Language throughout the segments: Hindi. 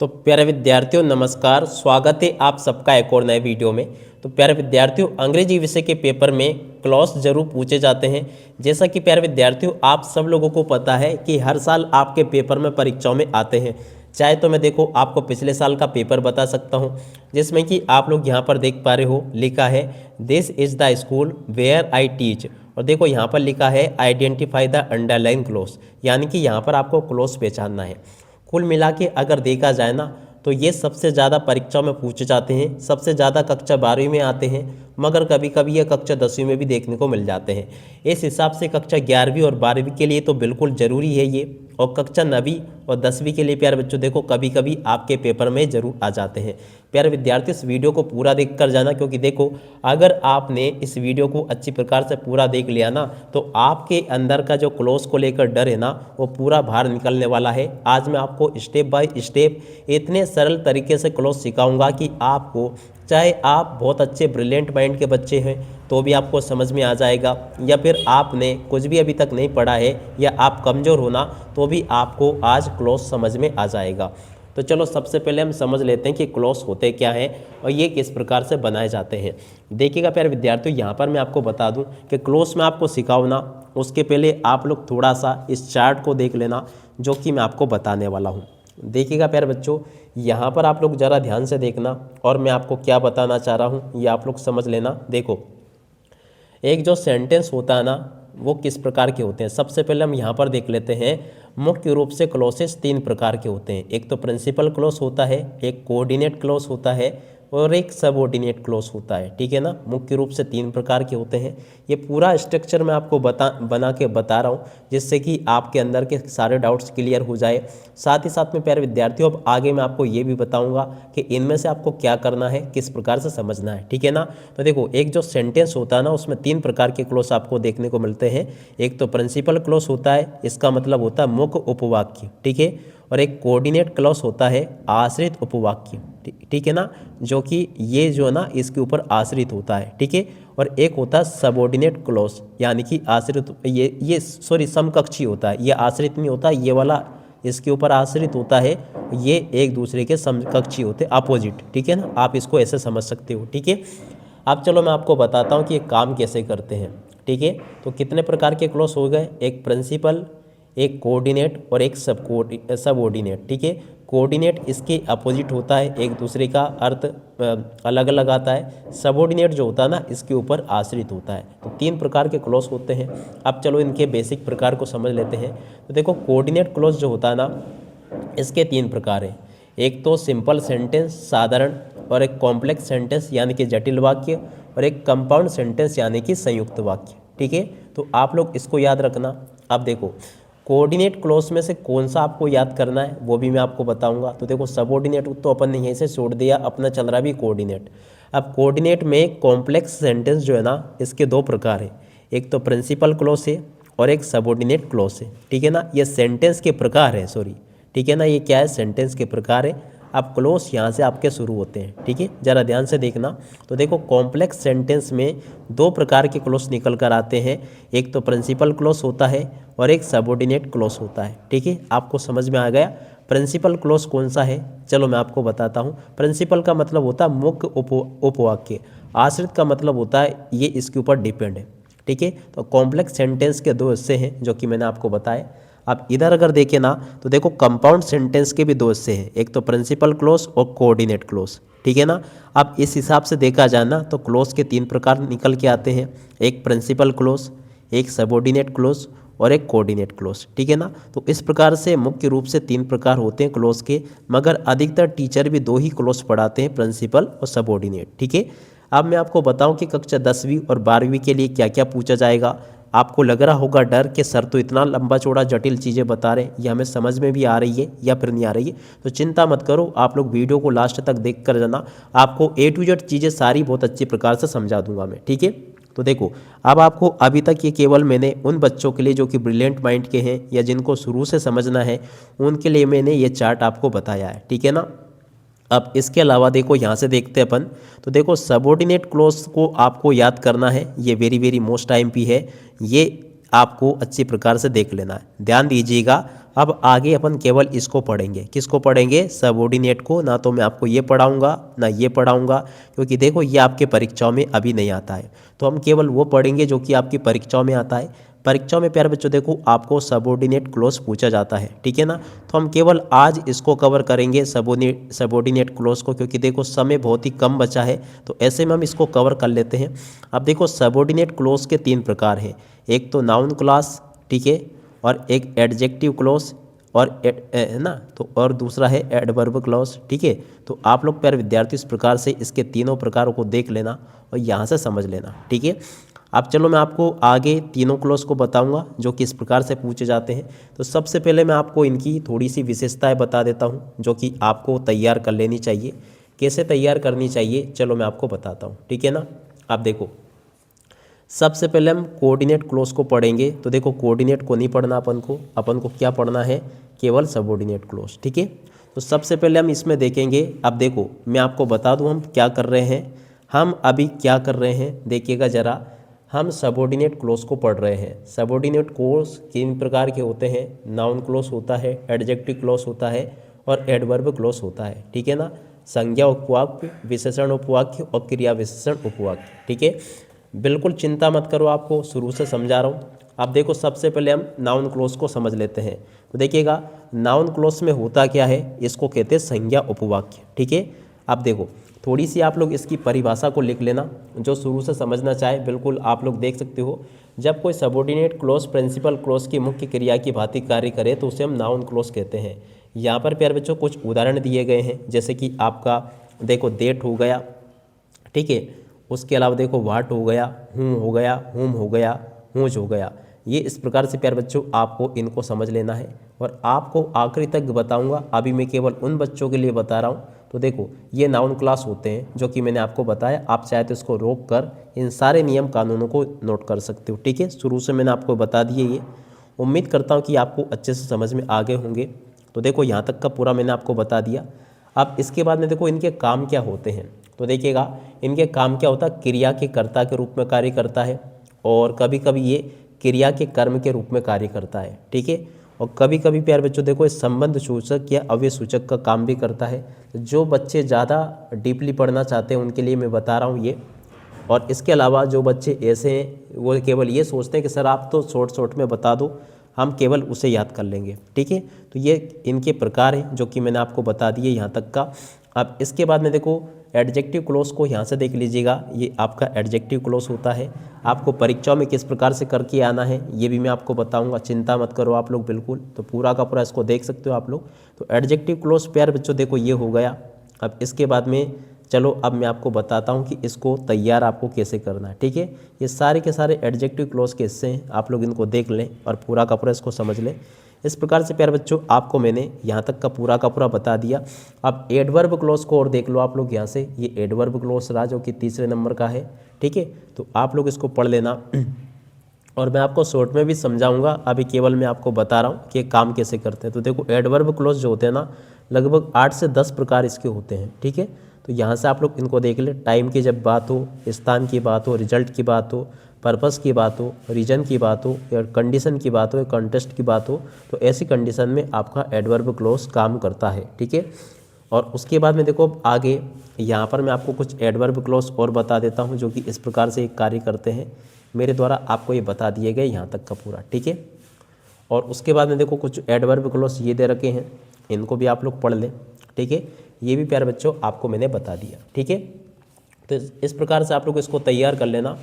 तो प्यारे विद्यार्थियों नमस्कार, स्वागत है आप सबका एक और नए वीडियो में। तो प्यारे विद्यार्थियों, अंग्रेजी विषय के पेपर में क्लॉज जरूर पूछे जाते हैं। जैसा कि प्यारे विद्यार्थियों आप सब लोगों को पता है कि हर साल आपके पेपर में परीक्षाओं में आते हैं। चाहे तो मैं देखो आपको पिछले साल का पेपर बता सकता हूँ, जिसमें कि आप लोग यहाँ पर देख पा रहे हो, लिखा है this is the school where I teach. और देखो यहाँ पर लिखा है आइडेंटिफाई द अंडरलाइन क्लॉज, यानी कि यहाँ पर आपको क्लॉज पहचानना है। कुल मिला के अगर देखा जाए ना तो ये सबसे ज़्यादा परीक्षाओं में पूछे जाते हैं, सबसे ज़्यादा कक्षा 12वीं में आते हैं, मगर कभी कभी ये कक्षा 10वीं में भी देखने को मिल जाते हैं। इस हिसाब से कक्षा 11वीं और 12वीं के लिए तो बिल्कुल ज़रूरी है ये, और कक्षा 9वीं और 10वीं के लिए प्यारे बच्चों देखो कभी कभी आपके पेपर में ज़रूर आ जाते हैं। प्यारे विद्यार्थी इस वीडियो को पूरा देख कर जाना, क्योंकि देखो अगर आपने इस वीडियो को अच्छी प्रकार से पूरा देख लिया ना तो आपके अंदर का जो क्लॉज को लेकर डर है ना वो पूरा बाहर निकलने वाला है। आज मैं आपको स्टेप बाय स्टेप इतने सरल तरीके से क्लॉज सिखाऊंगा कि आपको, चाहे आप बहुत अच्छे ब्रिलियंट माइंड के बच्चे हैं तो भी आपको समझ में आ जाएगा, या फिर आपने कुछ भी अभी तक नहीं पढ़ा है या आप कमज़ोर हो ना तो भी आपको आज क्लॉज समझ में आ जाएगा। तो चलो सबसे पहले हम समझ लेते हैं कि क्लॉज होते क्या हैं और ये किस प्रकार से बनाए जाते हैं। देखिएगा प्यारे विद्यार्थियों, यहाँ पर मैं आपको बता दूं कि क्लॉज में आपको सिखाऊँ ना उसके पहले आप लोग थोड़ा सा इस चार्ट को देख लेना जो कि मैं आपको बताने वाला हूँ। देखिएगा प्यारे बच्चों, यहाँ पर आप लोग ज़रा ध्यान से देखना और मैं आपको क्या बताना चाह रहा हूँ ये आप लोग समझ लेना। देखो एक जो सेंटेंस होता है ना वो किस प्रकार के होते हैं, सबसे पहले हम यहाँ पर देख लेते हैं। मुख्य रूप से क्लॉसेस 3 प्रकार के होते हैं। एक तो प्रिंसिपल क्लॉज होता है, एक कोऑर्डिनेट क्लॉज होता है और एक सबऑर्डिनेट क्लॉज होता है। ठीक है ना, मुख्य रूप से 3 प्रकार के होते हैं। ये पूरा स्ट्रक्चर मैं आपको बना के बता रहा हूँ जिससे कि आपके अंदर के सारे डाउट्स क्लियर हो जाए। साथ ही साथ में प्यारे विद्यार्थियों अब आगे मैं आपको ये भी बताऊँगा कि इनमें से आपको क्या करना है, किस प्रकार से समझना है। ठीक है ना, तो देखो एक जो सेंटेंस होता है ना उसमें 3 प्रकार के क्लॉज आपको देखने को मिलते हैं। एक तो प्रिंसिपल क्लॉज होता है, इसका मतलब होता है मुख्य उपवाक्य। ठीक है, और एक कोऑर्डिनेट क्लॉज होता है आश्रित उपवाक्य। ठीक है ना, जो कि ये जो है ना इसके ऊपर आश्रित होता है। ठीक है, और एक होता है सबऑर्डिनेट क्लॉज, यानी कि आश्रित ये सॉरी समकक्षी होता है, ये आश्रित नहीं होता, ये वाला इसके ऊपर आश्रित होता है, ये एक दूसरे के समकक्षी होते हैं, अपोजिट। ठीक है ना, आप इसको ऐसे समझ सकते हो। ठीक है, अब चलो मैं आपको बताता हूँ कि ये काम कैसे करते हैं। ठीक है, तो कितने प्रकार के क्लॉज हो गए, एक प्रिंसिपल, एक कोऑर्डिनेट और एक सबऑर्डिनेट। ठीक है, कोऑर्डिनेट इसके अपोजिट होता है, एक दूसरे का अर्थ अलग अलग आता है। सबऑर्डिनेट जो होता है ना इसके ऊपर आश्रित होता है। तो 3 प्रकार के क्लॉज होते हैं। अब चलो इनके बेसिक प्रकार को समझ लेते हैं। तो देखो कोऑर्डिनेट क्लॉज जो होता है ना इसके 3 प्रकार हैं। एक तो सिंपल सेंटेंस साधारण, और एक कॉम्प्लेक्स सेंटेंस यानी कि जटिल वाक्य, और एक कंपाउंड सेंटेंस यानी कि संयुक्त वाक्य। ठीक है, तो आप लोग इसको याद रखना। अब देखो कोऑर्डिनेट क्लॉज में से कौन सा आपको याद करना है वो भी मैं आपको बताऊंगा। तो देखो सबऑर्डिनेट तो अपन ने यहीं से छोड़ दिया, अपना चल रहा भी कोऑर्डिनेट। अब कोऑर्डिनेट में कॉम्प्लेक्स सेंटेंस जो है ना इसके 2 प्रकार है, एक तो प्रिंसिपल क्लॉज है और एक सबऑर्डिनेट क्लॉज है। ठीक है ना, ये सेंटेंस के प्रकार है, सॉरी। ठीक है ना, ये क्या है, सेंटेंस के प्रकार है। अब क्लॉज यहाँ से आपके शुरू होते हैं। ठीक है, ज़रा ध्यान से देखना। तो देखो कॉम्प्लेक्स सेंटेंस में 2 प्रकार के क्लॉज निकल कर आते हैं, एक तो प्रिंसिपल क्लॉज होता है और एक सबऑर्डिनेट क्लॉज होता है। ठीक है, आपको समझ में आ गया प्रिंसिपल क्लॉज कौन सा है? चलो मैं आपको बताता हूँ। प्रिंसिपल का मतलब होता है मुख्य उपवाक्य, आश्रित का मतलब होता है ये इसके ऊपर डिपेंड है। ठीक है, तो कॉम्प्लेक्स सेंटेंस के 2 हिस्से हैं जो कि मैंने आपको बताए। अब इधर अगर देखें ना तो देखो कंपाउंड सेंटेंस के भी 2 हिस्से हैं, एक तो प्रिंसिपल क्लॉज और कोऑर्डिनेट क्लॉज। ठीक है ना, अब इस हिसाब से देखा जाए ना तो क्लॉज के 3 प्रकार निकल के आते हैं, एक प्रिंसिपल क्लॉज, एक सबऑर्डिनेट क्लॉज और एक कोऑर्डिनेट क्लॉज। ठीक है ना, तो इस प्रकार से मुख्य रूप से 3 प्रकार होते हैं क्लॉज के, मगर अधिकतर टीचर भी 2 ही क्लॉज पढ़ाते हैं, प्रिंसिपल और सबऑर्डिनेट। ठीक है, अब मैं आपको बताऊं कि कक्षा 10वीं और 12वीं के लिए क्या क्या पूछा जाएगा। आपको लग रहा होगा डर कि सर तो इतना लंबा चौड़ा जटिल चीज़ें बता रहे हैं, ये हमें समझ में भी आ रही है या फिर नहीं आ रही है। तो चिंता मत करो, आप लोग वीडियो को लास्ट तक देख कर जाना, आपको A to Z चीज़ें सारी बहुत अच्छी प्रकार से समझा दूंगा मैं। ठीक है, तो देखो अब आपको अभी तक ये केवल मैंने उन बच्चों के लिए जो कि ब्रिलियंट माइंड के हैं या जिनको शुरू से समझना है उनके लिए मैंने ये चार्ट आपको बताया है। ठीक है ना, अब इसके अलावा देखो यहाँ से देखते हैं अपन। तो देखो सबऑर्डिनेट क्लॉज को आपको याद करना है, ये वेरी मोस्ट टाइम पी है, ये आपको अच्छी प्रकार से देख लेना है। ध्यान दीजिएगा, अब आगे अपन केवल इसको पढ़ेंगे, किसको पढ़ेंगे, सबऑर्डिनेट को। ना तो मैं आपको ये पढ़ाऊंगा ना ये पढ़ाऊंगा, क्योंकि देखो ये आपके परीक्षाओं में अभी नहीं आता है। तो हम केवल वो पढ़ेंगे जो कि आपकी परीक्षाओं में आता है। परीक्षाओं में प्यारे बच्चों देखो आपको सबऑर्डिनेट क्लॉज पूछा जाता है, ठीक है ना। तो हम केवल आज इसको कवर करेंगे सबऑर्डिनेट क्लॉज को, क्योंकि देखो समय बहुत ही कम बचा है, तो ऐसे में हम इसको कवर कर लेते हैं। अब देखो सबऑर्डिनेट क्लॉज के 3 प्रकार हैं, एक तो नाउन क्लॉज, ठीक है, और एक एडजेक्टिव क्लॉज और है ना, तो और दूसरा है एडवर्ब क्लॉज, ठीक है। तो आप लोग प्यारे विद्यार्थी इस प्रकार से इसके तीनों प्रकारों को देख लेना और यहाँ से समझ लेना, ठीक है। अब चलो मैं आपको आगे तीनों क्लॉज को बताऊंगा जो कि इस प्रकार से पूछे जाते हैं। तो सबसे पहले मैं आपको इनकी थोड़ी सी विशेषताएं बता देता हूं जो कि आपको तैयार कर लेनी चाहिए। कैसे तैयार करनी चाहिए चलो मैं आपको बताता हूं, ठीक है ना। आप देखो सबसे पहले हम कोऑर्डिनेट क्लॉज को पढ़ेंगे। तो देखो कोऑर्डिनेट को नहीं पढ़ना अपन को क्या पढ़ना है, केवल सबऑर्डिनेट क्लॉज, ठीक है। तो सबसे पहले हम इसमें देखेंगे। अब देखो मैं आपको बता दूं हम क्या कर रहे हैं, हम अभी क्या कर रहे हैं देखिएगा ज़रा। हम सबऑर्डिनेट क्लॉज को पढ़ रहे हैं। सबऑर्डिनेट क्लॉज 3 प्रकार के होते हैं, नाउन क्लॉज होता है, एडजेक्टिव क्लॉज होता है और एडवर्ब क्लॉज होता है, ठीक है ना। संज्ञा उपवाक्य, विशेषण उपवाक्य और क्रिया विशेषण उपवाक्य, ठीक है। बिल्कुल चिंता मत करो, आपको शुरू से समझा रहा हूँ। अब देखो सबसे पहले हम नाउन क्लॉज को समझ लेते हैं। तो देखिएगा नाउन क्लॉज में होता क्या है, इसको कहते हैं संज्ञा उपवाक्य, ठीक है। अब देखो थोड़ी सी आप लोग इसकी परिभाषा को लिख लेना, जो शुरू से समझना चाहे बिल्कुल आप लोग देख सकते हो। जब कोई सबऑर्डिनेट क्लॉज प्रिंसिपल क्लॉज की मुख्य क्रिया की भांति कार्य करे तो उसे हम नाउन क्लॉज कहते हैं। यहाँ पर प्यारे बच्चों कुछ उदाहरण दिए गए हैं, जैसे कि आपका देखो डेट हो गया, ठीक है। उसके अलावा देखो वाट हो गया, हूँ हो गया, हुम हो गया, हूँज हो गया। ये इस प्रकार से प्यारे बच्चों आपको इनको समझ लेना है और आपको आखिरी तक बताऊंगा। अभी मैं केवल उन बच्चों के लिए बता रहा हूँ। तो देखो ये नाउन क्लास होते हैं जो कि मैंने आपको बताया। आप चाहे तो इसको रोक कर इन सारे नियम कानूनों को नोट कर सकते हो, ठीक है। शुरू से मैंने आपको बता दिए ये। उम्मीद करता हूँ कि आपको अच्छे से समझ में आ गए होंगे। तो देखो यहाँ तक का पूरा मैंने आपको बता दिया। अब इसके बाद में देखो इनके काम क्या होते हैं। तो देखिएगा इनके काम क्या होता है, क्रिया के कर्ता के रूप में कार्य करता है और कभी कभी ये क्रिया के कर्म के रूप में कार्य करता है, ठीक है। और कभी कभी प्यारे बच्चों देखो इस संबंध सूचक या अव्यय सूचक का काम भी करता है। जो बच्चे ज़्यादा डीपली पढ़ना चाहते हैं उनके लिए मैं बता रहा हूँ ये। और इसके अलावा जो बच्चे ऐसे हैं वो केवल ये सोचते हैं कि सर आप तो शॉर्ट में बता दो, हम केवल उसे याद कर लेंगे, ठीक है। तो ये इनके प्रकार हैं जो कि मैंने आपको बता दिए यहाँ तक का। अब इसके बाद में देखो एडजेक्टिव क्लॉज को यहाँ से देख लीजिएगा। ये आपका एडजेक्टिव क्लॉज होता है। आपको परीक्षाओं में किस प्रकार से करके आना है ये भी मैं आपको बताऊंगा, चिंता मत करो आप लोग बिल्कुल। तो पूरा का पूरा इसको देख सकते हो आप लोग। तो एडजेक्टिव क्लॉज प्यारे बच्चों देखो ये हो गया। अब इसके बाद में चलो अब मैं आपको बताता हूँ कि इसको तैयार आपको कैसे करना है, ठीक है। ये सारे के सारे एडजेक्टिव क्लॉज के हिस्से हैं, आप लोग इनको देख लें और पूरा का पूरा इसको समझ लें। इस प्रकार से प्यारे बच्चों आपको मैंने यहाँ तक का पूरा बता दिया। अब एडवर्ब क्लॉज को और देख लो आप लोग यहाँ से। ये एडवर्ब क्लॉज रहा जो कि 3रे नंबर का है, ठीक है। तो आप लोग इसको पढ़ लेना और मैं आपको शॉर्ट में भी समझाऊंगा। अभी केवल मैं आपको बता रहा हूँ कि काम कैसे करते हैं। तो देखो एडवर्ब क्लॉज जो होते हैं ना, लगभग 8 से 10 प्रकार इसके होते हैं, ठीक है। तो यहाँ से आप लोग इनको देख ले। टाइम की जब बात हो, स्थान की बात हो, रिजल्ट की बात हो, पर्पस की बात हो, रीजन की बात हो या कंडीशन की बात हो या कॉन्टेस्ट की बात हो, तो ऐसी कंडीशन में आपका एडवर्ब क्लॉज काम करता है, ठीक है। और उसके बाद में देखो आगे यहाँ पर मैं आपको कुछ एडवर्ब क्लॉज और बता देता हूँ जो कि इस प्रकार से एक कार्य करते हैं। मेरे द्वारा आपको ये बता दिए गए यहाँ तक का पूरा, ठीक है। और उसके बाद में देखो कुछ एडवर्ब क्लॉज ये दे रखे हैं, इनको भी आप लोग पढ़ लें, ठीक है। ये भी प्यारे बच्चों आपको मैंने बता दिया, ठीक है। तो इस प्रकार से आप लोग इसको तैयार कर लेना।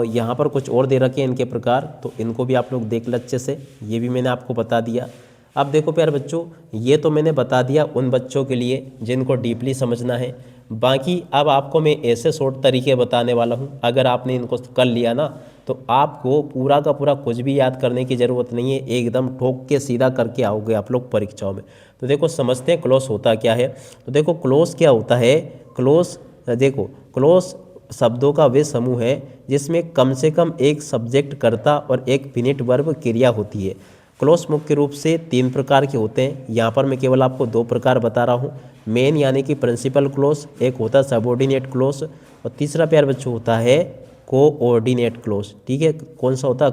यहाँ पर कुछ और दे रखे हैं इनके प्रकार, तो इनको भी आप लोग देख लें अच्छे से। ये भी मैंने आपको बता दिया। अब देखो प्यारे बच्चों ये तो मैंने बता दिया उन बच्चों के लिए जिनको डीपली समझना है। बाकी अब आपको मैं ऐसे शॉर्ट तरीके बताने वाला हूँ, अगर आपने इनको कर लिया ना तो आपको पूरा का पूरा कुछ भी याद करने की ज़रूरत नहीं है, एकदम ठोक के सीधा करके आओगे आप लोग परीक्षाओं में। तो देखो समझते हैं क्लॉज होता क्या है। तो देखो क्लॉज क्या होता है। क्लॉज देखो क्लॉज शब्दों का वे समूह है जिसमें कम से कम एक सब्जेक्ट कर्ता और एक फिनिट वर्ब क्रिया होती है। क्लॉज मुख्य रूप से 3 प्रकार के होते हैं। यहाँ पर मैं केवल आपको 2 प्रकार बता रहा हूँ। मेन यानी कि प्रिंसिपल क्लॉज, एक होता है सबऑर्डिनेट क्लॉज और तीसरा प्यारे बच्चों होता है कोऑर्डिनेट क्लॉज, ठीक है। कौन सा होता है,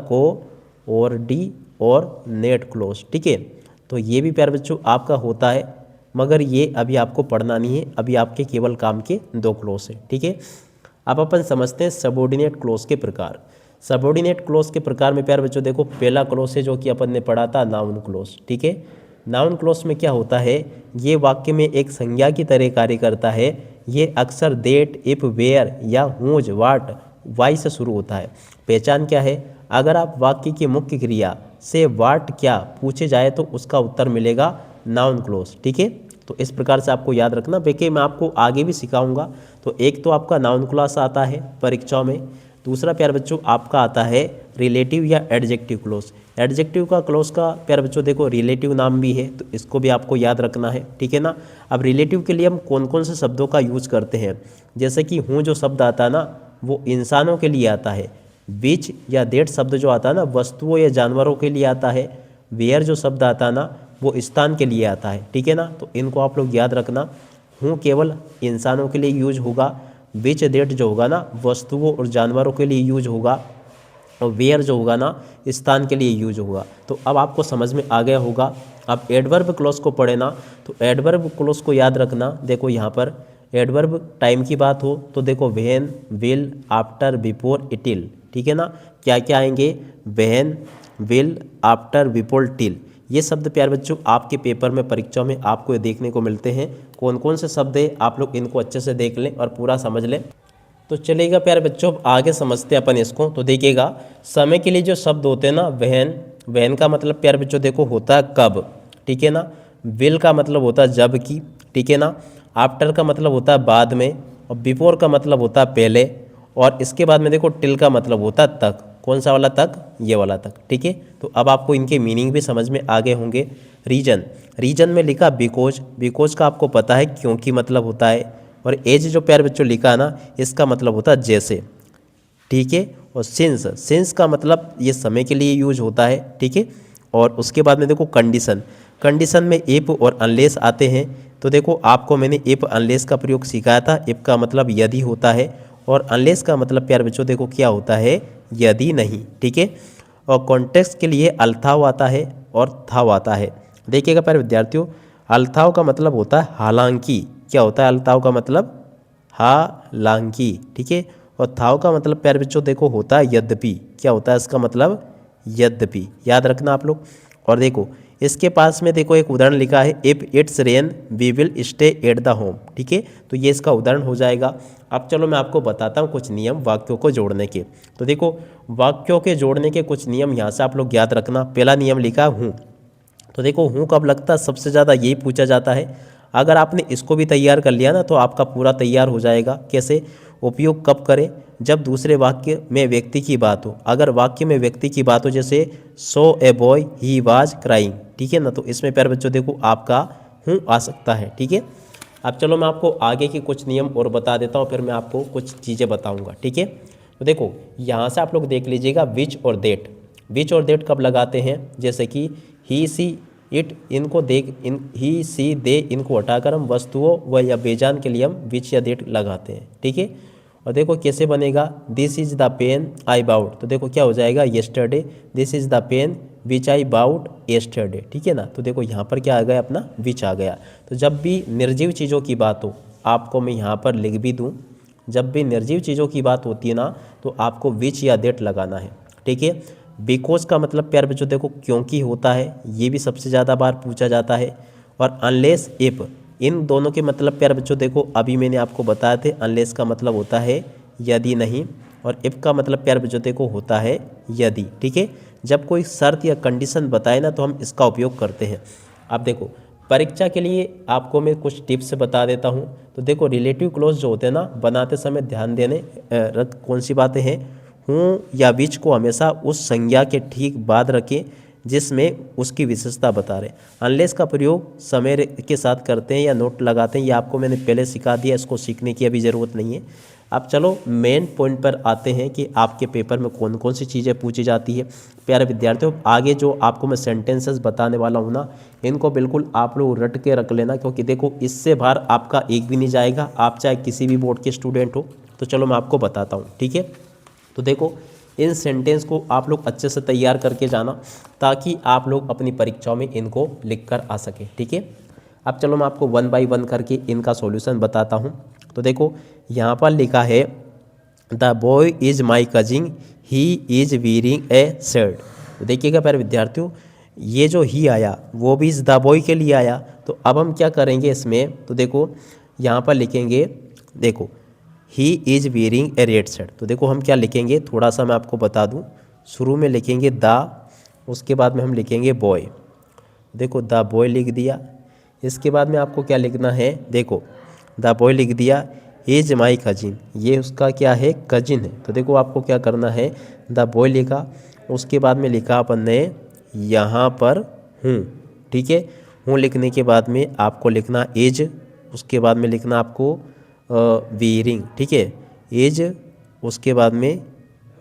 कोऑर्डिनेट क्लॉज, ठीक है। तो ये भी प्यारे बच्चों आपका होता है, मगर ये अभी आपको पढ़ना नहीं है, अभी आपके केवल काम के 2 क्लोज है। ठीक है, अब अपन समझते हैं सबऑर्डिनेट क्लोज के प्रकार। सबऑर्डिनेट क्लोज के प्रकार में प्यारे बच्चों देखो, पहला क्लोज है जो कि अपन ने पढ़ा था नाउन क्लोज। ठीक है, नाउन क्लोज में क्या होता है, ये वाक्य में एक संज्ञा की तरह कार्य करता है। ये अक्सर देट, इफ, वेयर या हुज, वाट, वाई से शुरू होता है। पहचान क्या है, अगर आप वाक्य की मुख्य क्रिया से वाट क्या पूछे जाए तो उसका उत्तर मिलेगा नाउन क्लोज। ठीक है, तो इस प्रकार से आपको याद रखना, बेके मैं आपको आगे भी सिखाऊंगा। तो एक तो आपका नाउन क्लॉज आता है परीक्षाओं में, दूसरा प्यारे बच्चों आपका आता है रिलेटिव या एडजेक्टिव क्लोज। एडजेक्टिव का क्लोज का प्यारे बच्चों देखो रिलेटिव नाम भी है, तो इसको भी आपको याद रखना है। ठीक है ना, अब रिलेटिव के लिए हम कौन कौन से शब्दों का यूज करते हैं, जैसे कि हूँ जो शब्द आता है ना वो इंसानों के लिए आता है। विच या देट शब्द जो आता है ना वस्तुओं या जानवरों के लिए आता है। वेयर जो शब्द आता है ना वो स्थान के लिए आता है। ठीक है ना, तो इनको आप लोग याद रखना। हूँ केवल इंसानों के लिए यूज होगा, विच डेट जो होगा ना वस्तुओं और जानवरों के लिए यूज होगा, और वेयर जो होगा ना स्थान के लिए यूज होगा। तो अब आपको समझ में आ गया होगा। अब एडवर्ब क्लॉज को पढ़े ना, तो एडवर्ब क्लॉज को याद रखना। देखो यहाँ पर एडवर्ब टाइम की बात हो तो देखो when, will, after, before, till. ठीक है ना, क्या क्या आएंगे, when, will, after, before, till. ये शब्द प्यारे बच्चों आपके पेपर में परीक्षाओं में आपको देखने को मिलते हैं। कौन कौन से शब्द है आप लोग इनको अच्छे से देख लें और पूरा समझ लें तो चलेगा। प्यारे बच्चों आगे समझते हैं अपन इसको। तो देखिएगा, समय के लिए जो शब्द होते हैं ना व्हेन, व्हेन का मतलब प्यारे बच्चों देखो होता है कब। ठीक है ना, विल का मतलब होता है जब की। ठीक है ना, आफ्टर का मतलब होता है बाद में, और बिफोर का मतलब होता है पहले, और इसके बाद में देखो टिल का मतलब होता है तक। कौन सा वाला तक, ये वाला तक। ठीक है, तो अब आपको इनके मीनिंग भी समझ में आ गए होंगे। रीजन, रीजन में लिखा बिकॉज, बिकॉज का आपको पता है क्योंकि मतलब होता है। और एज जो प्यारे बच्चों लिखा है ना इसका मतलब होता है जैसे। ठीक है, और सिंस, सिंस का मतलब ये समय के लिए यूज होता है। ठीक है, और उसके बाद में देखो कंडीशन, कंडीशन में इफ और अनलेस आते हैं। तो देखो आपको मैंने इफ अनलेस का प्रयोग सिखाया था। इफ का मतलब यदि होता है, और अनलेस का मतलब प्यारे बच्चों देखो क्या होता है, यदि नहीं। ठीक है, और कॉन्टेक्स्ट के लिए अल्थाव आता है और थाव आता है। देखिएगा प्यारे विद्यार्थियों, अल्थाव का मतलब होता है हालांकि। क्या होता है अल्थाव का मतलब, हालांकि। ठीक है, और थाव का मतलब प्यारे बच्चों देखो होता है यद्यपि। क्या होता है इसका मतलब, यद्यपि। याद रखना आप लोग। और देखो इसके पास में देखो एक उदाहरण लिखा है, if it's rain we will stay at the home. ठीक है, तो ये इसका उदाहरण हो जाएगा। अब चलो मैं आपको बताता हूँ कुछ नियम वाक्यों को जोड़ने के। तो देखो वाक्यों के जोड़ने के कुछ नियम यहाँ से आप लोग याद रखना। पहला नियम लिखा हूँ, तो देखो हूँ कब लगता है, सबसे ज़्यादा यही पूछा जाता है। अगर आपने इसको भी तैयार कर लिया ना तो आपका पूरा तैयार हो जाएगा। कैसे, उपयोग कब करें, जब दूसरे वाक्य में व्यक्ति की बात हो। अगर वाक्य में व्यक्ति की बात हो, जैसे so a boy he was crying. ठीक है ना, तो इसमें प्यारे बच्चों देखो आपका हूँ आ सकता है। ठीक है, अब चलो मैं आपको आगे के कुछ नियम और बता देता हूँ, फिर मैं आपको कुछ चीज़ें बताऊँगा। ठीक है, तो देखो यहाँ से आप लोग देख लीजिएगा विच और देट। विच और देट कब लगाते हैं, जैसे कि ही, सी, इट, इनको देख, इन, ही, सी, दे, इनको हटाकर हम वस्तुओं व या बेजान के लिए हम विच या देट लगाते हैं। ठीक है, और देखो कैसे बनेगा, this is the pen I bought. तो देखो क्या हो जाएगा, yesterday, this is the pen which I bought yesterday. ठीक है ना, तो देखो यहाँ पर क्या आ गया, अपना विच आ गया। तो जब भी निर्जीव चीज़ों की बात हो, आपको मैं यहाँ पर लिख भी दूँ, जब भी निर्जीव चीज़ों की बात होती है ना तो आपको विच या देट लगाना है। ठीक है, बिकॉज का मतलब प्यारे बच्चों देखो क्योंकि होता है, ये भी सबसे ज़्यादा बार पूछा जाता है। और अनलेस, इफ, इन दोनों के मतलब प्यारे बच्चों देखो अभी मैंने आपको बताया थे। अनलेस का मतलब होता है यदि नहीं, और इफ का मतलब प्यारे बच्चों देखो होता है यदि। ठीक है, जब कोई शर्त या कंडीशन बताए ना तो हम इसका उपयोग करते हैं। अब देखो परीक्षा के लिए आपको मैं कुछ टिप्स बता देता हूँ। तो देखो रिलेटिव क्लोज जो होते हैं ना बनाते समय ध्यान देने कौन सी बातें हैं, हूँ या विच को हमेशा उस संज्ञा के ठीक बाद रखें जिसमें उसकी विशेषता बता रहे। अनलेस का प्रयोग समय के साथ करते हैं या नोट लगाते हैं, ये आपको मैंने पहले सिखा दिया, इसको सीखने की अभी ज़रूरत नहीं है। अब चलो मेन पॉइंट पर आते हैं कि आपके पेपर में कौन कौन सी चीज़ें पूछी जाती है। प्यारे विद्यार्थियों आगे जो आपको मैं सेंटेंसेस बताने वाला हूँ ना, इनको बिल्कुल आप लोग रट के रख लेना, क्योंकि देखो इससे बाहर आपका एक भी नहीं जाएगा, आप चाहे किसी भी बोर्ड के स्टूडेंट हो। तो चलो मैं आपको बताता हूँ। ठीक है, तो देखो इन सेंटेंस को आप लोग अच्छे से तैयार करके जाना, ताकि आप लोग अपनी परीक्षाओं में इनको लिख कर आ सकें। ठीक है, अब चलो मैं आपको 1 बाय 1 करके इनका सॉल्यूशन बताता हूँ। तो देखो यहाँ पर लिखा है the boy is my cousin, he is wearing A shirt. तो देखिएगा प्यारे विद्यार्थियों, ये जो ही आया वो भी इस द बॉय के लिए आया। तो अब हम क्या करेंगे इसमें, तो देखो यहाँ पर लिखेंगे, देखो he is wearing A red shirt. तो देखो हम क्या लिखेंगे, थोड़ा सा मैं आपको बता दूँ। शुरू में लिखेंगे द, उसके बाद में हम लिखेंगे बॉय। देखो द बॉय लिख दिया। इसके बाद में आपको क्या लिखना है, देखो द बॉय लिख दिया, इज माई कजिन, ये उसका क्या है, कजिन है। तो देखो आपको क्या करना है, द बॉय लिखा, उसके बाद में लिखा अपन ने यहाँ पर हूँ। ठीक है, हूँ लिखने के बाद में आपको लिखना इज, उसके बाद में लिखना आपको वीयरिंग। ठीक है, इज, उसके बाद में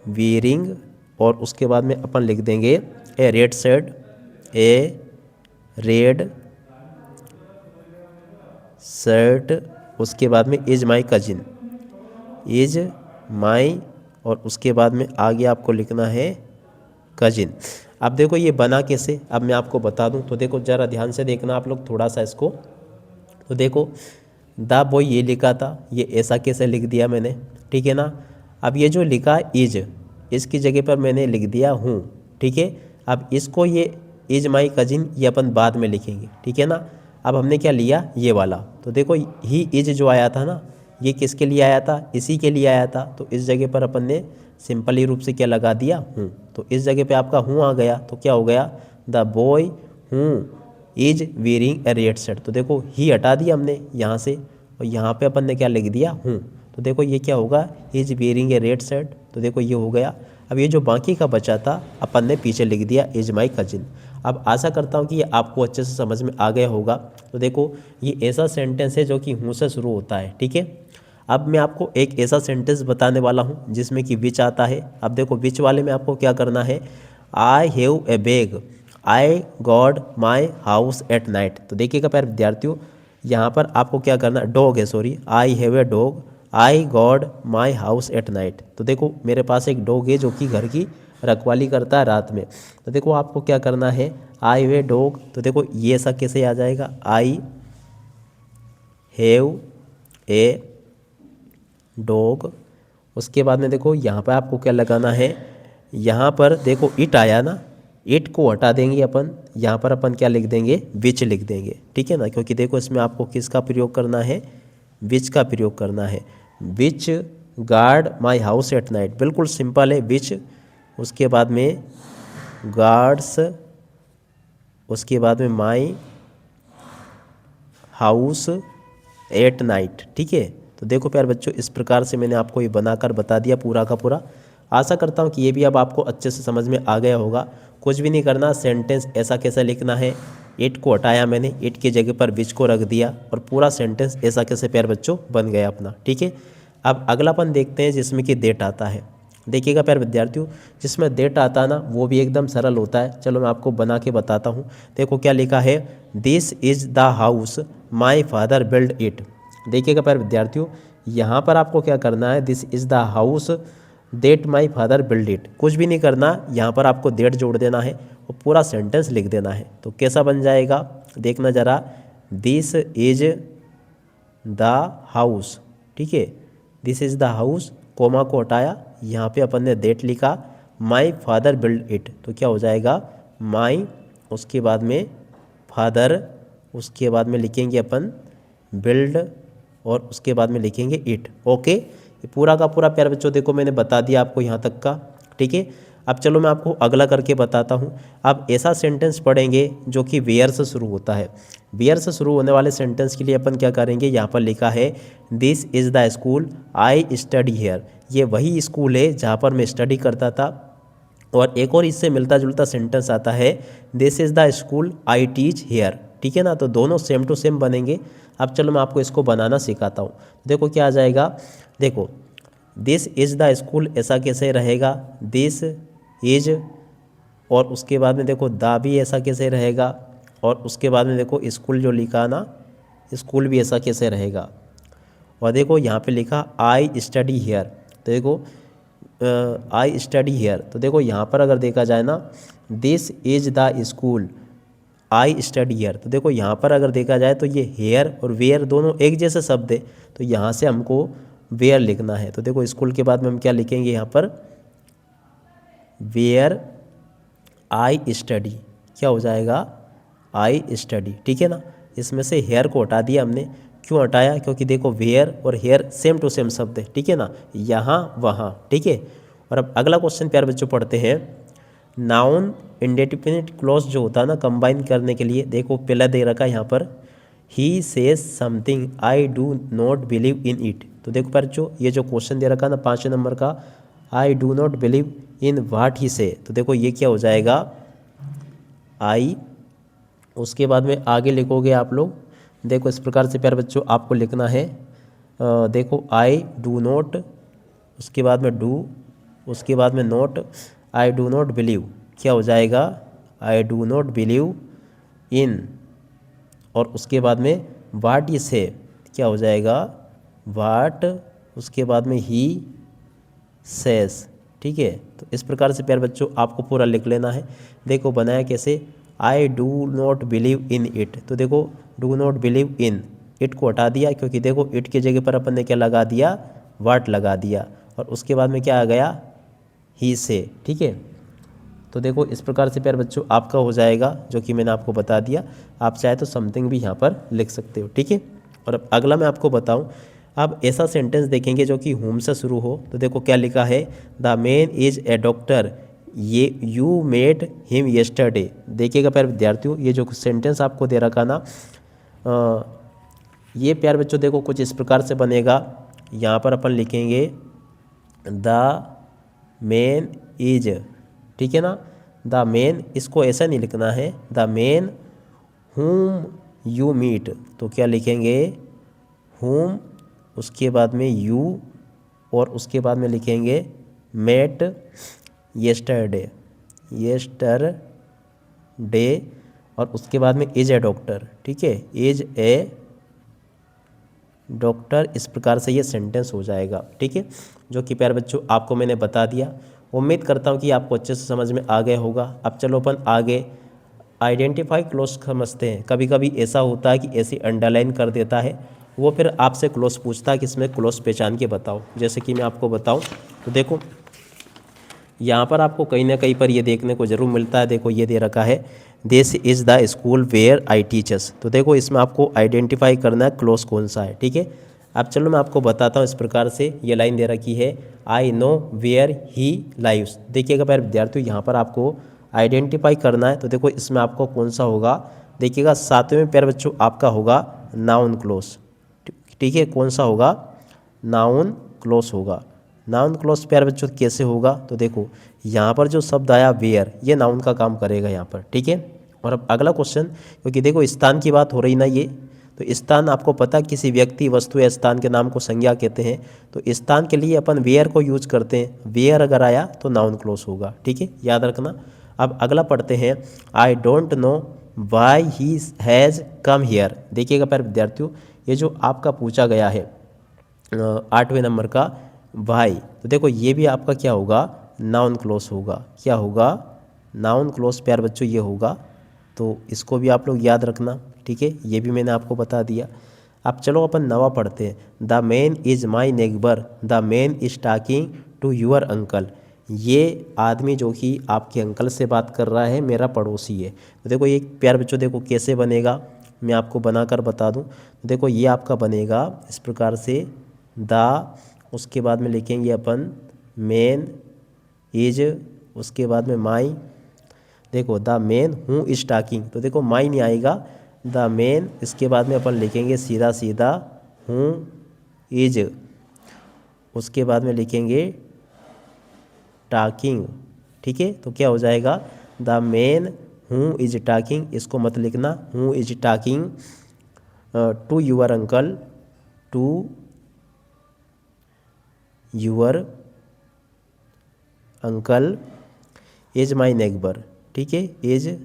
वीयरिंग, और उसके बाद में अपन लिख देंगे ए रेड शर्ट, ए रेड शर्ट, उसके बाद में is my cousin, is my, और उसके बाद में आगे आपको लिखना है कजिन। अब देखो ये बना कैसे, अब मैं आपको बता दूं। तो देखो ज़रा ध्यान से देखना आप लोग थोड़ा सा इसको। तो देखो द बॉय ये लिखा था, ये ऐसा कैसे लिख दिया मैंने, ठीक है ना। अब ये जो लिखा इज, इसकी जगह पर मैंने लिख दिया हूँ। ठीक है, अब इसको ये इज माई कजिन ये अपन बाद में लिखेंगे। ठीक है ना। अब हमने क्या लिया, ये वाला। तो देखो ही इज जो आया था ना, ये किसके लिए आया था, इसी के लिए आया था। तो इस जगह पर अपन ने सिंपली रूप से क्या लगा दिया, हूँ। तो इस जगह पे आपका हूँ आ गया, तो क्या हो गया, द बॉय हूँ is wearing A red shirt. तो देखो ही हटा दिया हमने यहाँ से, और यहाँ पे अपन ने क्या लिख दिया, हूँ। तो देखो ये क्या होगा, is wearing A red shirt. तो देखो ये हो गया। अब ये जो बाकी का बचा था अपन ने पीछे लिख दिया इज माई कजिन। अब आशा करता हूँ कि ये आपको अच्छे से समझ में आ गया होगा। तो देखो ये ऐसा सेंटेंस है जो कि हूँ से शुरू होता है। ठीक है, अब मैं आपको एक ऐसा सेंटेंस बताने वाला हूँ जिसमें कि विच आता है। अब देखो विच वाले में आपको क्या करना है, I have a bag, I God my house at night. तो देखिएगा प्यारे विद्यार्थियों, यहाँ पर आपको क्या करना, डॉग है, sorry, I have a dog, I God my house at night. तो देखो मेरे पास एक डॉग है जो कि घर की रखवाली करता है रात में। तो देखो आपको क्या करना है, आई हैव ए डॉग। तो देखो ये ऐसा कैसे आ जाएगा, आई हैव ए डॉग। उसके बाद में देखो यहाँ पर आपको क्या लगाना है, यहाँ पर देखो इट आया ना, इट को हटा देंगे अपन, यहाँ पर अपन क्या लिख देंगे, विच लिख देंगे। ठीक है ना, क्योंकि देखो इसमें आपको किसका प्रयोग करना है, विच का प्रयोग करना है। Which guard my house at night, बिल्कुल सिंपल है, विच, उसके बाद में गार्ड्स, उसके बाद में माई हाउस एट नाइट। ठीक है, तो देखो प्यारे बच्चों इस प्रकार से मैंने आपको ये बनाकर बता दिया पूरा का पूरा। आशा करता हूँ कि ये भी अब आपको अच्छे से समझ में आ गया होगा। कुछ भी नहीं करना, सेंटेंस ऐसा कैसे लिखना है, इट को हटाया मैंने, इट की जगह पर विच को रख दिया, और पूरा सेंटेंस ऐसा कैसे प्यारे बच्चों बन गया अपना। ठीक है, अब अगलापन देखते हैं जिसमें कि डेट आता है। देखिएगा प्यारे विद्यार्थियों, जिसमें डेट आता है ना वो भी एकदम सरल होता है। चलो मैं आपको बना के बताता हूँ। देखो क्या लिखा है, this is the house my father build it. देखिएगा प्यारे विद्यार्थियों, यहाँ पर आपको क्या करना है, this is the house that my father build it. कुछ भी नहीं करना, यहाँ पर आपको डेट जोड़ देना है और पूरा सेंटेंस लिख देना है। तो कैसा बन जाएगा, देखना ज़रा, दिस इज द हाउस। ठीक है, this is the house, comma को हटाया, यहाँ पे अपन ने डेट लिखा, माई फादर बिल्ड इट। तो क्या हो जाएगा, माई, उसके बाद में फादर, उसके बाद में लिखेंगे अपन बिल्ड, और उसके बाद में लिखेंगे इट। ओके, ये पूरा का पूरा प्यारे बच्चों देखो मैंने बता दिया आपको यहाँ तक का। ठीक है, अब चलो मैं आपको अगला करके बताता हूँ। अब ऐसा सेंटेंस पढ़ेंगे जो कि वेयर से शुरू होता है। वेयर से शुरू होने वाले सेंटेंस के लिए अपन क्या करेंगे, यहाँ पर लिखा है this is the school I study hair. ये वही स्कूल है जहाँ पर मैं स्टडी करता था। और एक और इससे मिलता जुलता सेंटेंस आता है, this is the school I teach here. ठीक है ना, तो दोनों सेम टू सेम बनेंगे। अब चलो मैं आपको इसको बनाना सिखाता हूँ। देखो क्या आ जाएगा, देखो दिस इज़ द स्कूल ऐसा कैसे रहेगा, दिस इज, और उसके बाद में देखो द भी ऐसा कैसे रहेगा, और उसके बाद में देखो स्कूल जो लिखा ना, स्कूल भी ऐसा कैसे रहेगा। और देखो यहाँ पे लिखा आई स्टडी हेयर। तो देखो आई स्टडी हेयर, तो देखो यहाँ पर अगर देखा जाए ना, this is the school I study hair, तो देखो यहाँ पर अगर देखा जाए तो ये हेयर और वेयर दोनों एक जैसे शब्द है, तो यहाँ से हमको वेयर लिखना है। तो देखो स्कूल के बाद में हम क्या लिखेंगे यहाँ पर, वेयर आई स्टडी, क्या हो जाएगा, आई स्टडी, ठीक है ना। इसमें से हेयर को हटा दिया हमने, क्यों हटाया, क्योंकि देखो वेयर और हेयर सेम टू सेम शब्द है, ठीक है ना, यहाँ वहाँ, ठीक है। और अब अगला क्वेश्चन प्यारे बच्चों पढ़ते हैं। नाउन इंडेफिनिट क्लॉज जो होता है ना कंबाइन करने के लिए, देखो पहला दे रखा है यहाँ पर, he says something I do not believe in it, तो देखो प्यारे बच्चों ये जो क्वेश्चन दे रखा है ना 5वें नंबर का, I do not believe in what he से, तो देखो ये क्या हो जाएगा, आई, उसके बाद में आगे लिखोगे आप लोग, देखो इस प्रकार से प्यारे बच्चों आपको लिखना है, देखो आई डू नॉट, उसके बाद में डू, उसके बाद में note, I do not believe, क्या हो जाएगा, I do not believe in, और उसके बाद में वाट इज है, क्या हो जाएगा, वाट, उसके बाद में ही सेस, ठीक है। तो इस प्रकार से प्यारे बच्चों आपको पूरा लिख लेना है। देखो बनाया कैसे, I do not believe in it, तो देखो do not believe in, it को हटा दिया, क्योंकि देखो इट की जगह पर अपन ने क्या लगा दिया, वाट लगा दिया, और उसके बाद में क्या आ गया, ही से, ठीक है। तो देखो इस प्रकार से प्यारे बच्चों आपका हो जाएगा, जो कि मैंने आपको बता दिया। आप चाहे तो समथिंग भी यहाँ पर लिख सकते हो, ठीक है। और अब अगला मैं आपको बताऊँ, अब ऐसा सेंटेंस देखेंगे जो कि होम से शुरू हो, तो देखो क्या लिखा है, the man is a doctor, ये यू मेट हिम येस्टरडे। देखिएगा प्यारे विद्यार्थियों, ये जो सेंटेंस आपको दे रखा ना, ये प्यारे बच्चों देखो कुछ इस प्रकार से बनेगा, यहाँ पर अपन लिखेंगे द मैन इज, ठीक है ना, द मैन, इसको ऐसा नहीं लिखना है, the man whom you meet, तो क्या लिखेंगे, हुम, उसके बाद में यू, और उसके बाद में लिखेंगे मेट येस्टरडे, येस्टरडे, और उसके बाद में इज ए डॉक्टर, ठीक है, इज ए डॉक्टर। इस प्रकार से ये सेंटेंस हो जाएगा, ठीक है, जो कि प्यारे बच्चों आपको मैंने बता दिया। उम्मीद करता हूँ कि आपको अच्छे से समझ में आ गया होगा। अब चलो अपन आगे आइडेंटिफाई क्लोज समझते हैं। कभी कभी ऐसा होता है कि ऐसी अंडरलाइन कर देता है, वो फिर आपसे क्लोज पूछता है कि इसमें क्लोज पहचान के बताओ। जैसे कि मैं आपको बताऊं, तो देखो यहाँ पर आपको कहीं ना कहीं पर ये देखने को ज़रूर मिलता है। देखो ये दे रखा है, this is the school where I teachers, तो देखो इसमें आपको आइडेंटिफाई करना है क्लोज कौन सा है, ठीक है। अब चलो मैं आपको बताता हूँ। इस प्रकार से ये लाइन दे रखी है, I know where he lives. देखिएगा प्यारे विद्यार्थियों, यहाँ पर आपको आइडेंटिफाई करना है, तो देखो इसमें आपको कौन सा होगा, देखिएगा 7वें प्यारे बच्चों आपका होगा नाउन क्लोज, ठीक है। कौन सा होगा, नाउन क्लोज होगा। नाउन क्लोज प्यारे बच्चों कैसे होगा, तो देखो यहाँ पर जो शब्द आया वेयर, ये नाउन का काम करेगा यहाँ पर, ठीक है। और अब अगला क्वेश्चन, क्योंकि देखो स्थान की बात हो रही ना ये, तो स्थान आपको पता किसी व्यक्ति, वस्तु या स्थान के नाम को संज्ञा कहते हैं, तो स्थान के लिए अपन वेयर को यूज करते हैं। वेयर अगर आया तो नाउन क्लोज होगा, ठीक है, याद रखना। अब अगला पढ़ते हैं, I don't know why he has come here. देखिएगा प्यारे विद्यार्थियों, ये जो आपका पूछा गया है 8वें नंबर का वाई, तो देखो ये भी आपका क्या होगा, नाउन क्लोज होगा। क्या होगा, नाउन क्लोज प्यारे बच्चों ये होगा, तो इसको भी आप लोग याद रखना, ठीक है। ये भी मैंने आपको बता दिया। अब चलो अपन नवा पढ़ते हैं, the man is my neighbour, the man is talking to your uncle. ये आदमी जो कि आपके अंकल से बात कर रहा है, मेरा पड़ोसी है। तो देखो ये प्यारे बच्चों देखो कैसे बनेगा, मैं आपको बनाकर बता दूं। तो देखो ये आपका बनेगा इस प्रकार से, द, उसके बाद में लिखेंगे अपन मैन इज, उसके बाद में माई, देखो the man who is talking, तो देखो माई नहीं आएगा, द मैन, इसके बाद में अपन लिखेंगे सीधा सीधा हूँ इज, उसके बाद में लिखेंगे टॉकिंग, ठीक है। तो क्या हो जाएगा, the man who is talking, इसको मत लिखना, who is talking to your uncle, to your uncle is my neighbour, ठीक है, इज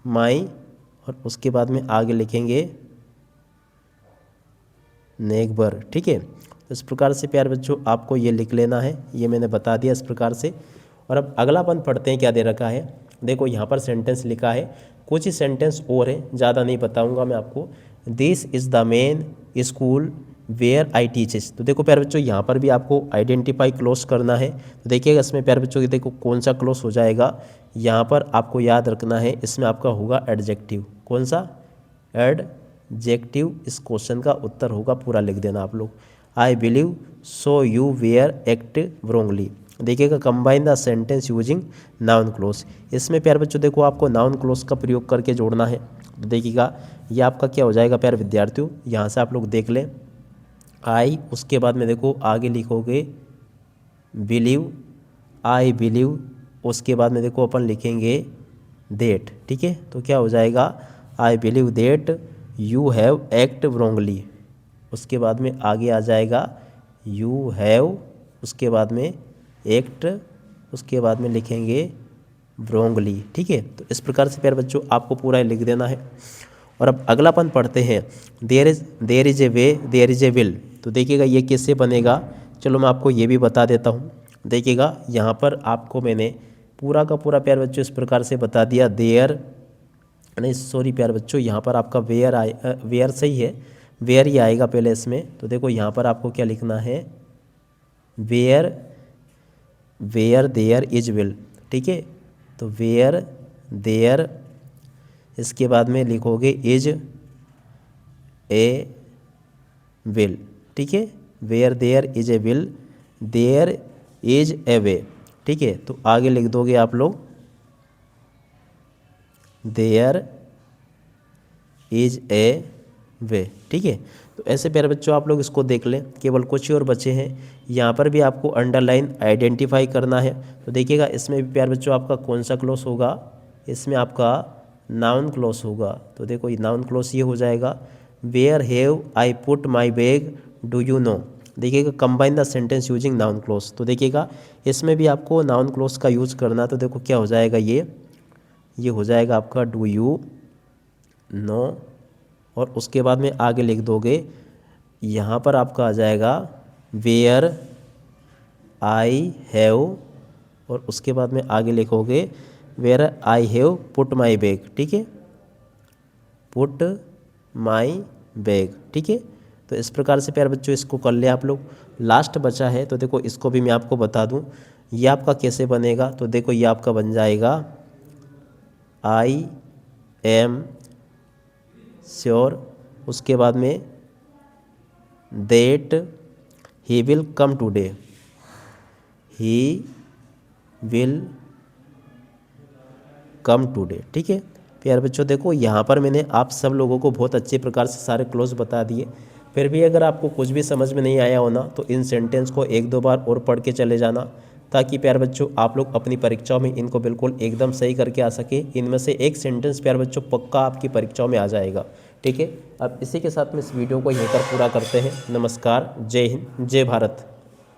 माई, और उसके बाद में आगे लिखेंगे नेबर, ठीक है। तो इस प्रकार से प्यारे बच्चों आपको ये लिख लेना है, ये मैंने बता दिया इस प्रकार से। और अब अगला अपन पढ़ते हैं क्या दे रखा है। देखो यहाँ पर सेंटेंस लिखा है, कुछ ही सेंटेंस और है, ज़्यादा नहीं बताऊँगा मैं आपको। This is the main school where I teaches. तो देखो प्यारे बच्चों यहाँ पर भी आपको आइडेंटिफाई क्लोज करना है। तो देखिएगा इसमें प्यारे बच्चों की देखो कौन सा क्लोज हो जाएगा, यहाँ पर आपको याद रखना है, इसमें आपका होगा एडजेक्टिव। कौन सा? एडजेक्टिव। इस क्वेश्चन का उत्तर होगा, पूरा लिख देना आप लोग। I believe so you were act wrongly। देखिएगा combine the sentence using noun clause. इसमें प्यारे बच्चों देखो आपको नाउन क्लोज का प्रयोग करके जोड़ना है। तो देखिएगा ये आपका क्या हो जाएगा प्यारे विद्यार्थियों, यहाँ से आप लोग देख लें। आई, उसके बाद में देखो आगे लिखोगे बिलीव, आई बिलीव, उसके बाद में देखो अपन लिखेंगे देट। ठीक है, तो क्या हो जाएगा, I believe that you have act wrongly। उसके बाद में आगे आ जाएगा यू हैव, उसके बाद में एक्ट, उसके बाद में लिखेंगे wrongly। ठीक है, तो इस प्रकार से प्यारे बच्चों आपको पूरा लिख देना है। और अब अगलापन पढ़ते हैं, there is a way there is a will. तो देखिएगा ये कैसे बनेगा, चलो मैं आपको ये भी बता देता हूँ। देखिएगा यहाँ पर आपको मैंने पूरा का पूरा प्यारे बच्चों इस प्रकार से बता दिया। देयर नहीं, सॉरी प्यारे बच्चों, यहाँ पर आपका वेयर सही है, वेयर ही आएगा पहले इसमें। तो देखो यहाँ पर आपको क्या लिखना है, वेयर देयर इज विल। ठीक है, तो वेयर देयर, इसके बाद में लिखोगे इज ए विल। ठीक है, where there is a will, there is a way. ठीक है, तो आगे लिख दोगे आप लोग देयर इज ए वे। ठीक है, तो ऐसे प्यारे बच्चों आप लोग इसको देख लें, केवल कुछ ही और बचे हैं। यहाँ पर भी आपको अंडरलाइन आइडेंटिफाई करना है। तो देखिएगा इसमें भी प्यारे बच्चों आपका कौन सा क्लोज होगा, इसमें आपका नाउन क्लोज होगा। तो देखो ये नाउन क्लोज ये हो जाएगा, where have I put my bag do you know. देखिएगा combine the sentence using noun clause. तो देखिएगा इसमें भी आपको नाउन क्लोज का यूज करना। तो देखो क्या हो जाएगा, ये हो जाएगा आपका डू यू नो, और उसके बाद में आगे लिख दोगे, यहाँ पर आपका आ जाएगा वेयर आई हैव, और उसके बाद में आगे लिखोगे where I have put my bag. ठीक है, पुट माई बैग। ठीक है, तो इस प्रकार से प्यारे बच्चों इसको कर ले आप लोग। लास्ट बचा है, तो देखो इसको भी मैं आपको बता दूं, ये आपका कैसे बनेगा। तो देखो ये आपका बन जाएगा आई एम श्योर, उसके बाद में that he will come today, he will come today. ठीक है प्यारे बच्चों, देखो यहाँ पर मैंने आप सब लोगों को बहुत अच्छे प्रकार से सारे क्लोज बता दिए। फिर भी अगर आपको कुछ भी समझ में नहीं आया हो ना, तो इन सेंटेंस को एक दो बार और पढ़ के चले जाना, ताकि प्यारे बच्चों आप लोग अपनी परीक्षाओं में इनको बिल्कुल एकदम सही करके आ सके। इनमें से एक सेंटेंस प्यारे बच्चों पक्का आपकी परीक्षाओं में आ जाएगा। ठीक है, अब इसी के साथ में इस वीडियो को यहीं पर पूरा करते हैं। नमस्कार, जय हिंद, जय भारत।